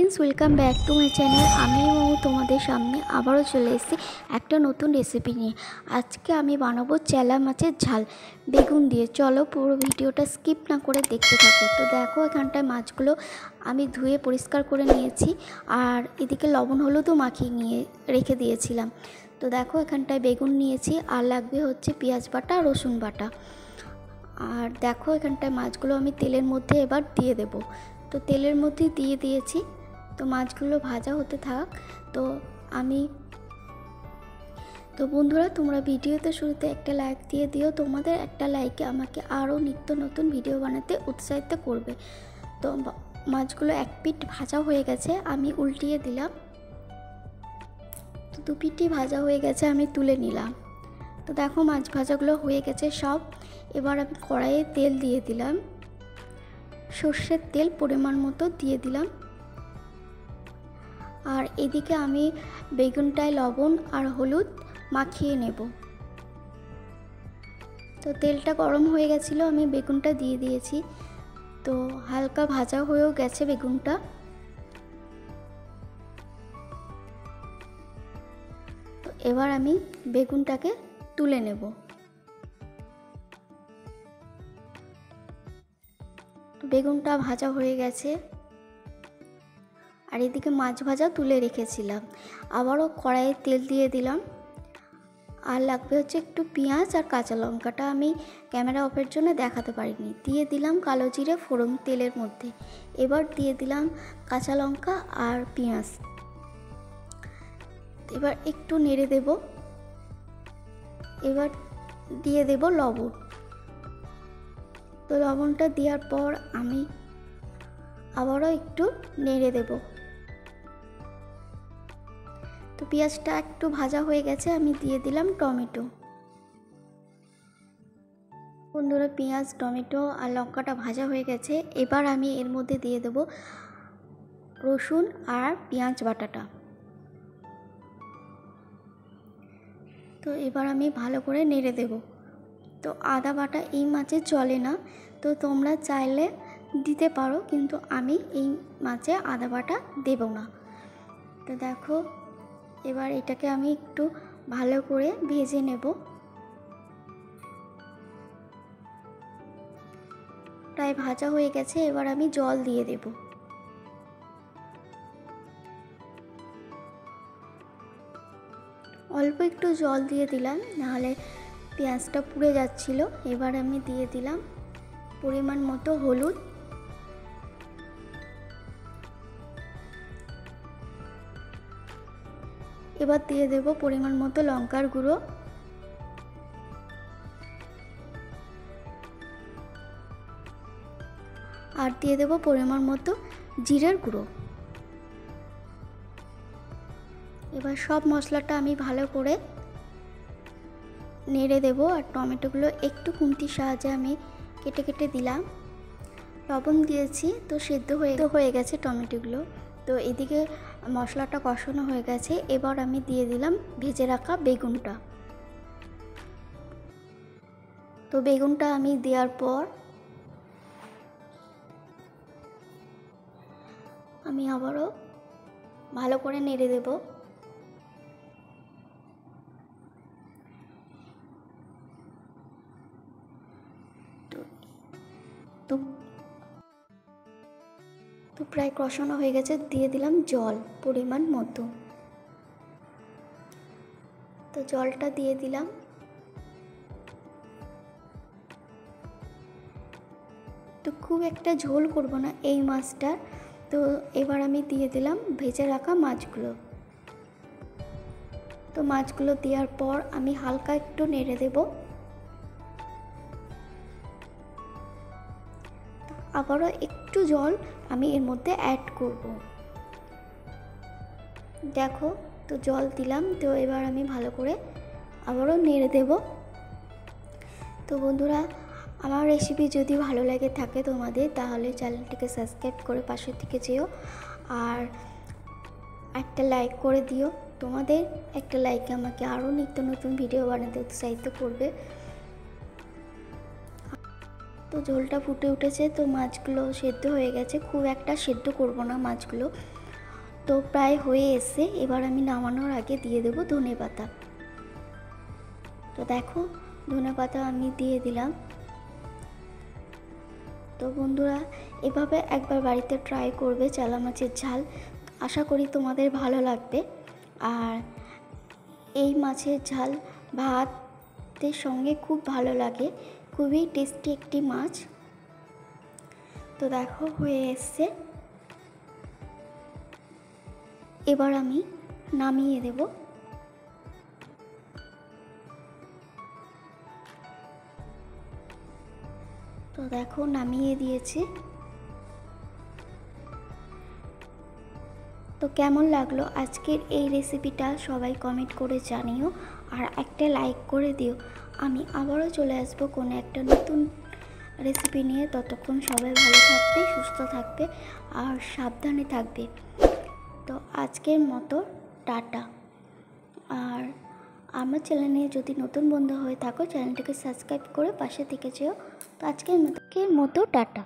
Friends welcome back to my channel. আমি তোমাদের সামনে আবারও চলে এসেছি একটা নতুন রেসিপি নিয়ে। আজকে আমি বানাবো চেলা মাছের ঝাল বেগুন দিয়ে। চলো পুরো ভিডিওটা স্কিপ না করে দেখতে থাকো। তো দেখো এখানটায় মাছগুলো আমি ধুয়ে পরিষ্কার করে নিয়েছি, আর এদিকে লবণ হলুদও মাখিয়ে নিয়ে রেখে দিয়েছিলাম। তো দেখো এখানটায় বেগুন নিয়েছি, আর লাগবে হচ্ছে পেঁয়াজ বাটা, রসুন বাটা। আর দেখো এখানটায় মাছগুলো আমি তেলের মধ্যে এবার দিয়ে দেব। তো তেলের মধ্যে দিয়ে দিয়েছি। তো মাছগুলো ভাজা হতে থাক। তো বন্ধুরা, তোমরা ভিডিওতে শুরুতে একটা লাইক দিয়ে দিও। তোমাদের একটা লাইকে আমাকে আরও নিত্য নতুন ভিডিও বানাতে উৎসাহিত করবে। তো মাছগুলো এক পিঠ ভাজা হয়ে গেছে, আমি উল্টিয়ে দিলাম। তো দু পিঠই ভাজা হয়ে গেছে, আমি তুলে নিলাম। তো দেখো মাছ ভাজাগুলো হয়ে গেছে সব। এবার আমি কড়াইয়ে তেল দিয়ে দিলাম, সর্ষের তেল পরিমাণ মতো দিয়ে দিলাম। আর এদিকে আমি বেগুনটায় লবণ আর হলুদ মাখিয়ে নেব। তো তেলটা গরম হয়ে গেছিলো, আমি বেগুনটা দিয়ে দিয়েছি। তো হালকা ভাজা হয়েও গেছে বেগুনটা। তো এবার আমি বেগুনটাকে তুলে নেব। বেগুনটা ভাজা হয়ে গেছে, আর এদিকে মাছ ভাজা তুলে রেখেছিলাম। আবারও কড়াইয়ে তেল দিয়ে দিলাম, আর লাগবে হচ্ছে একটু পেঁয়াজ আর কাঁচা লঙ্কাটা আমি ক্যামেরা অফের জন্য দেখাতে পারিনি। দিয়ে দিলাম কালো জিরে ফোড়ন তেলের মধ্যে। এবার দিয়ে দিলাম কাঁচা লঙ্কা আর পেঁয়াজ। এবার একটু নেড়ে দেব। এবার দিয়ে দেব লবণ। তো লবণটা দেওয়ার পর আমি আবারও একটু নেড়ে দেব। তো পেঁয়াজটা একটু ভাজা হয়ে গেছে, আমি দিয়ে দিলাম টমেটো। বন্ধুরা, পেঁয়াজ টমেটো আর লঙ্কাটা ভাজা হয়ে গেছে। এবার আমি এর মধ্যে দিয়ে দেব রসুন আর পেঁয়াজ বাটাটা। তো এবার আমি ভালো করে নেড়ে দেব। তো আদা বাটা এই মাছে চলে না, তো তোমরা চাইলে দিতে পারো, কিন্তু আমি এই মাছে আদা বাটা দেব না। তো দেখো এবার এটাকে আমি একটু ভালো করে ভেজে নেব। প্রায় ভাজা হয়ে গেছে, এবার আমি জল দিয়ে দেব। অল্প একটু জল দিয়ে দিলাম, নাহলে পেঁয়াজটা পুড়ে যাচ্ছিল। এবার আমি দিয়ে দিলাম পরিমাণ মতো হলুদ, এবার দিয়ে দেব পরিমাণ মতো লঙ্কার গুঁড়ো, আর দিয়ে দেব পরিমাণ মতো জিরের গুঁড়ো। এবার সব মশলাটা আমি ভালো করে নেড়ে দেব। আর টমেটোগুলো একটু খুন্তির সাহায্যে আমি কেটে কেটে দিলাম। লবণ দিয়েছি, তো সেদ্ধ হয়ে গেছে টমেটোগুলো। তো এদিকে মশলাটা কষানো হয়ে গেছে। এবার আমি দিয়ে দিলাম ভেজে রাখা বেগুনটা। তো বেগুনটা আমি দেওয়ার পর আমি আবারও ভালো করে নেড়ে দেব। তো প্রায় কষানো হয়ে গেছে, দিয়ে দিলাম জল পরিমাণ মতো। তো জলটা দিয়ে দিলাম। তো খুব একটা ঝোল করব না এই মাছটার। তো এবার আমি দিয়ে দিলাম ভেজে রাখা মাছগুলো। তো মাছগুলো দেওয়ার পর আমি হালকা একটু নেড়ে দেব। আবারও একটু জল আমি এর মধ্যে অ্যাড করব। দেখো, তো জল দিলাম। তো এবার আমি ভালো করে আবারও নেড়ে দেব। তো বন্ধুরা, আমার রেসিপি যদি ভালো লাগে থাকে তোমাদের, তাহলে চ্যানেলটিকে সাবস্ক্রাইব করে পাশের দিকে যেও, আর একটা লাইক করে দিও। তোমাদের একটা লাইকে আমাকে আরও নিত্য নতুন ভিডিও বানাতে উৎসাহিত করবে। তো ঝোলটা ফুটে উঠেছে, তো মাছগুলো সেদ্ধ হয়ে গেছে। খুব একটা সেদ্ধ করব না মাছগুলো, তো প্রায় হয়ে এসে এবার আমি নামানোর আগে দিয়ে দেবো ধনেপাতা। তো দেখো ধনেপাতা আমি দিয়ে দিলাম। তো বন্ধুরা এভাবে একবার বাড়িতে ট্রাই করবে চালা মাছের ঝাল, আশা করি তোমাদের ভালো লাগবে। আর এই মাছের ঝাল ভাতের সঙ্গে খুব ভালো লাগে, খুবই টেস্টি একটি মাছ। তো দেখো হয়ে এসছে, এবার আমি নামিয়ে দেব। তো দেখো নামিয়ে দিয়েছি। তো কেমন লাগলো আজকের এই রেসিপিটা সবাই কমেন্ট করে জানিও, আর একটা লাইক করে দিও। আমি আবারও চলে আসবো কোনো একটা নতুন রেসিপি নিয়ে। ততক্ষণ সবাই ভালো থাকবে, সুস্থ থাকবে আর সাবধানে থাকবে। তো আজকের মতো টাটা। আর আমার চ্যানেলে যদি নতুন বন্ধু হয়ে থাকো চ্যানেলটিকে সাবস্ক্রাইব করে পাশে থেকে যেও। তো আজকের মতো টাটা।